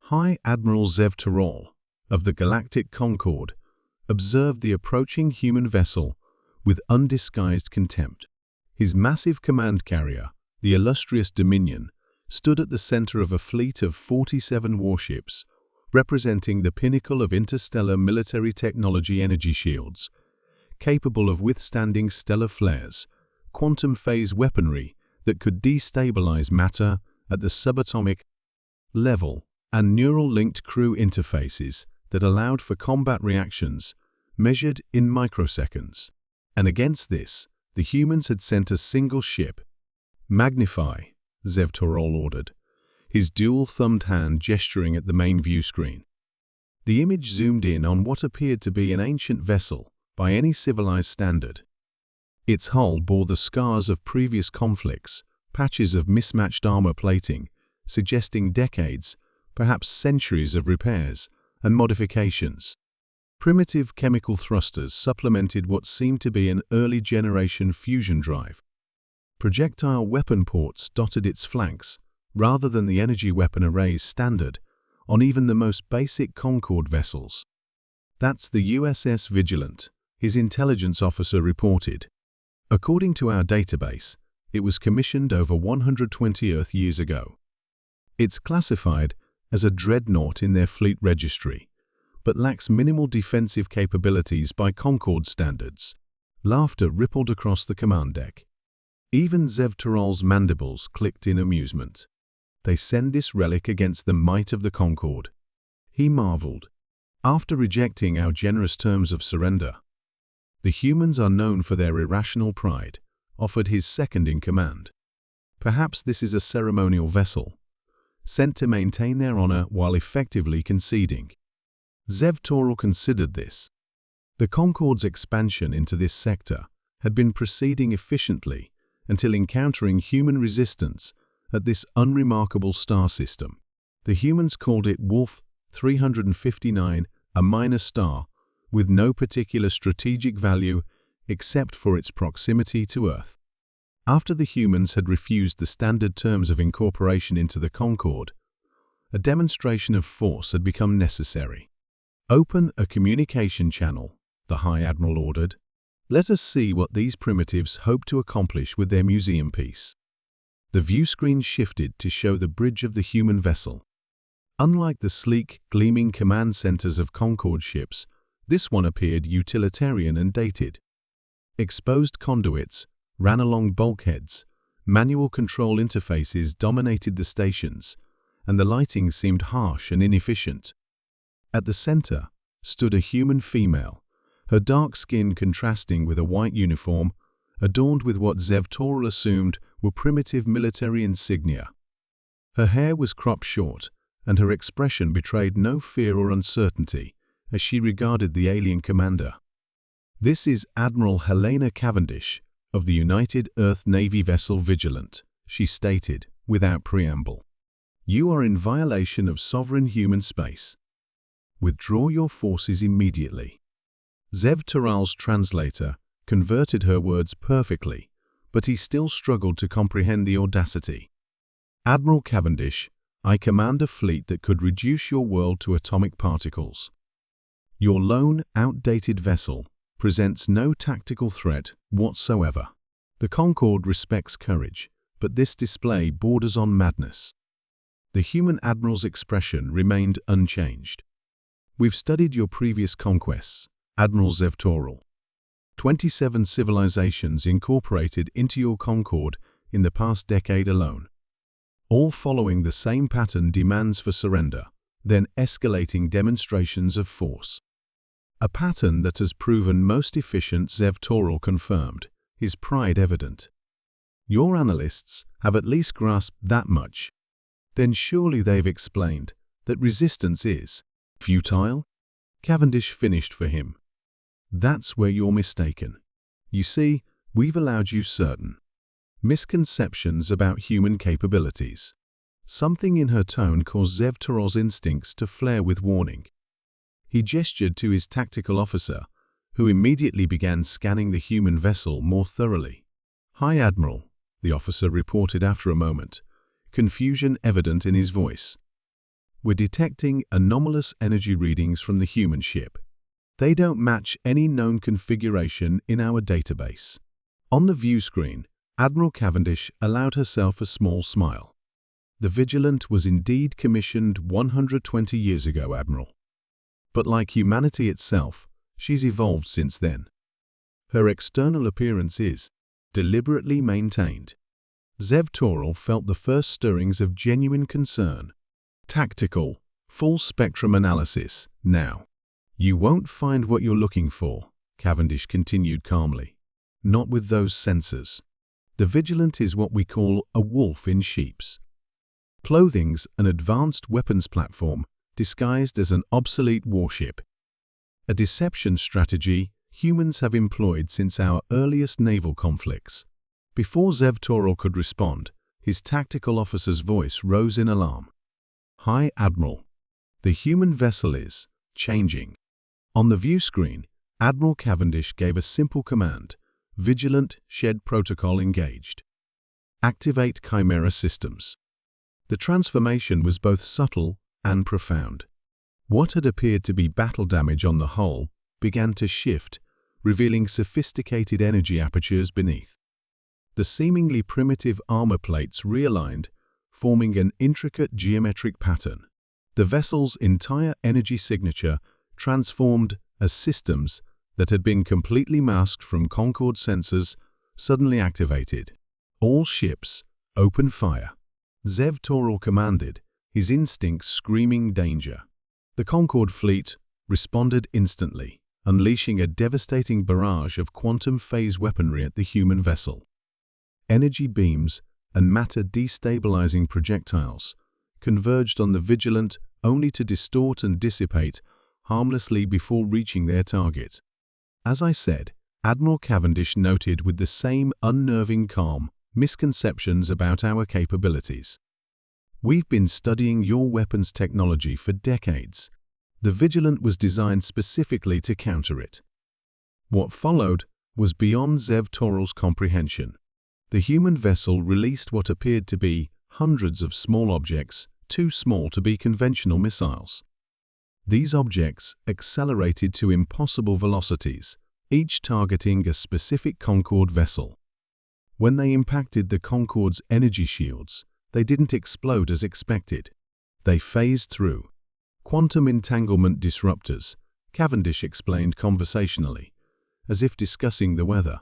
High Admiral Zev Torol of the Galactic Concorde observed the approaching human vessel with undisguised contempt. His massive command carrier, the illustrious Dominion, stood at the center of a fleet of 47 warships, representing the pinnacle of interstellar military technology. Energy shields, capable of withstanding stellar flares, quantum phase weaponry that could destabilize matter at the subatomic level, and neural-linked crew interfaces that allowed for combat reactions measured in microseconds. And against this, the humans had sent a single ship. "Magnify," Zev Torol ordered, his dual-thumbed hand gesturing at the main view screen. The image zoomed in on what appeared to be an ancient vessel by any civilized standard. Its hull bore the scars of previous conflicts, patches of mismatched armor plating, suggesting decades, perhaps centuries of repairs and modifications. Primitive chemical thrusters supplemented what seemed to be an early-generation fusion drive. Projectile weapon ports dotted its flanks, rather than the energy weapon arrays standard on even the most basic Concorde vessels. "That's the USS Vigilant," his intelligence officer reported. "According to our database, it was commissioned over 120 Earth years ago. It's classified as a dreadnought in their fleet registry, but lacks minimal defensive capabilities by Concorde standards." Laughter rippled across the command deck. Even Zev Torol's mandibles clicked in amusement. "They send this relic against the might of the Concorde," he marveled. "After rejecting our generous terms of surrender." "The humans are known for their irrational pride," offered his second-in-command. "Perhaps this is a ceremonial vessel, sent to maintain their honor while effectively conceding." Zev Torol considered this. The Concorde's expansion into this sector had been proceeding efficiently until encountering human resistance at this unremarkable star system. The humans called it Wolf 359, a minor star with no particular strategic value except for its proximity to Earth. After the humans had refused the standard terms of incorporation into the Concorde, a demonstration of force had become necessary. "Open a communication channel," the High Admiral ordered. "Let us see what these primitives hope to accomplish with their museum piece." The view screen shifted to show the bridge of the human vessel. Unlike the sleek, gleaming command centers of Concorde ships, this one appeared utilitarian and dated. Exposed conduits ran along bulkheads, manual control interfaces dominated the stations, and the lighting seemed harsh and inefficient. At the center stood a human female, her dark skin contrasting with a white uniform, adorned with what Zev Torol assumed were primitive military insignia. Her hair was cropped short, and her expression betrayed no fear or uncertainty as she regarded the alien commander. "This is Admiral Helena Cavendish of the United Earth Navy vessel Vigilant," she stated without preamble. "You are in violation of sovereign human space. Withdraw your forces immediately." Zev Torol's translator converted her words perfectly, but he still struggled to comprehend the audacity. "Admiral Cavendish, I command a fleet that could reduce your world to atomic particles. Your lone, outdated vessel presents no tactical threat whatsoever. The Concorde respects courage, but this display borders on madness." The human admiral's expression remained unchanged. "We've studied your previous conquests, Admiral Zev Torol. 27 civilizations incorporated into your Concorde in the past decade alone, all following the same pattern: demands for surrender, then escalating demonstrations of force. A pattern that has proven most efficient," Zev Torol confirmed, his pride evident. "Your analysts have at least grasped that much. Then surely they've explained that resistance is futile?" Cavendish finished for him. "That's where you're mistaken. You see, we've allowed you certain misconceptions about human capabilities." Something in her tone caused Zev Torol's instincts to flare with warning. He gestured to his tactical officer, who immediately began scanning the human vessel more thoroughly. "High Admiral," the officer reported after a moment, confusion evident in his voice. we're detecting anomalous energy readings from the human ship. They don't match any known configuration in our database." On the view screen, Admiral Cavendish allowed herself a small smile. "The Vigilant was indeed commissioned 120 years ago, Admiral. But like humanity itself, she's evolved since then. Her external appearance is deliberately maintained." Zev Toral felt the first stirrings of genuine concern. "Tactical, full-spectrum analysis, now. You won't find what you're looking for," Cavendish continued calmly. "Not with those sensors. The Vigilant is what we call a wolf in sheep's clothing's an advanced weapons platform disguised as an obsolete warship. A deception strategy humans have employed since our earliest naval conflicts." Before Zev Toral could respond, his tactical officer's voice rose in alarm. "Hi, Admiral. The human vessel is changing." On the view screen, Admiral Cavendish gave a simple command: "Vigilant Shed Protocol engaged. Activate Chimera systems." The transformation was both subtle and profound. What had appeared to be battle damage on the hull began to shift, revealing sophisticated energy apertures beneath. The seemingly primitive armor plates realigned, forming an intricate geometric pattern. The vessel's entire energy signature transformed as systems that had been completely masked from Concorde sensors suddenly activated. "All ships, open fire." Zev Toral commanded, his instincts screaming danger. The Concorde fleet responded instantly, unleashing a devastating barrage of quantum phase weaponry at the human vessel. Energy beams and matter-destabilizing projectiles converged on the Vigilant only to distort and dissipate harmlessly before reaching their target. As I said, Admiral Cavendish noted with the same unnerving calm misconceptions about our capabilities. "We've been studying your weapons technology for decades. The Vigilant was designed specifically to counter it." What followed was beyond Zev Toral's comprehension. The human vessel released what appeared to be hundreds of small objects, too small to be conventional missiles. These objects accelerated to impossible velocities, each targeting a specific Concorde vessel. When they impacted the Concorde's energy shields, they didn't explode as expected. They phased through. "Quantum entanglement disruptors," Cavendish explained conversationally, as if discussing the weather.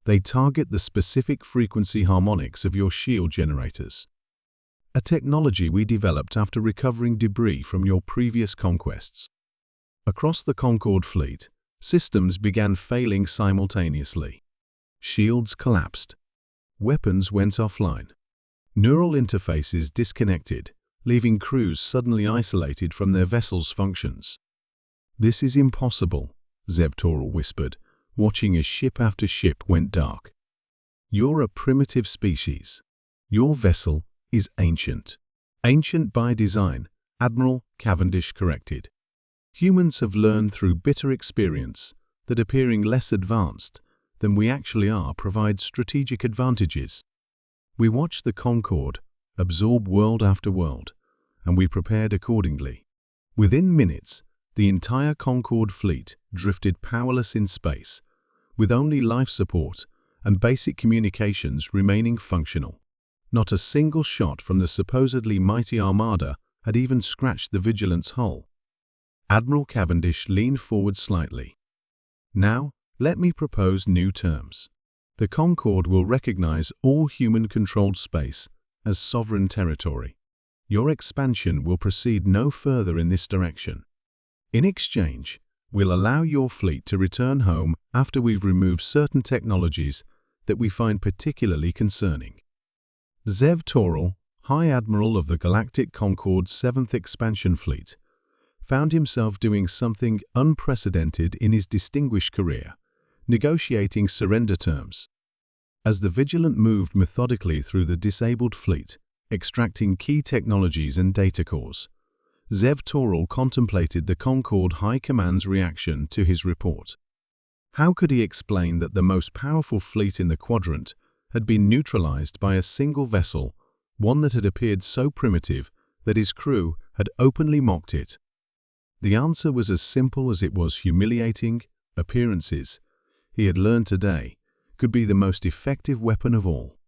"They target the specific frequency harmonics of your shield generators. A technology we developed after recovering debris from your previous conquests." Across the Concorde fleet, systems began failing simultaneously. Shields collapsed. Weapons went offline. Neural interfaces disconnected, leaving crews suddenly isolated from their vessel's functions. "This is impossible," Zev Toral whispered, watching as ship after ship went dark. "You're a primitive species. Your vessel is ancient." "Ancient by design," Admiral Cavendish corrected. "Humans have learned through bitter experience that appearing less advanced than we actually are provides strategic advantages. We watched the Concorde absorb world after world, and we prepared accordingly. Within minutes, the entire Concorde fleet drifted powerless in space, with only life support and basic communications remaining functional. Not a single shot from the supposedly mighty armada had even scratched the Vigilant's hull." Admiral Cavendish leaned forward slightly. "Now, let me propose new terms. The Concorde will recognize all human-controlled space as sovereign territory. Your expansion will proceed no further in this direction. In exchange, we'll allow your fleet to return home after we've removed certain technologies that we find particularly concerning." Zev Toral, High Admiral of the Galactic Concorde's 7th Expansion Fleet, found himself doing something unprecedented in his distinguished career: negotiating surrender terms. As the Vigilant moved methodically through the disabled fleet, extracting key technologies and data cores, Zev Toral contemplated the Concorde High Command's reaction to his report. How could he explain that the most powerful fleet in the quadrant had been neutralized by a single vessel, one that had appeared so primitive that his crew had openly mocked it. The answer was as simple as it was humiliating. Appearances, he had learned today, could be the most effective weapon of all.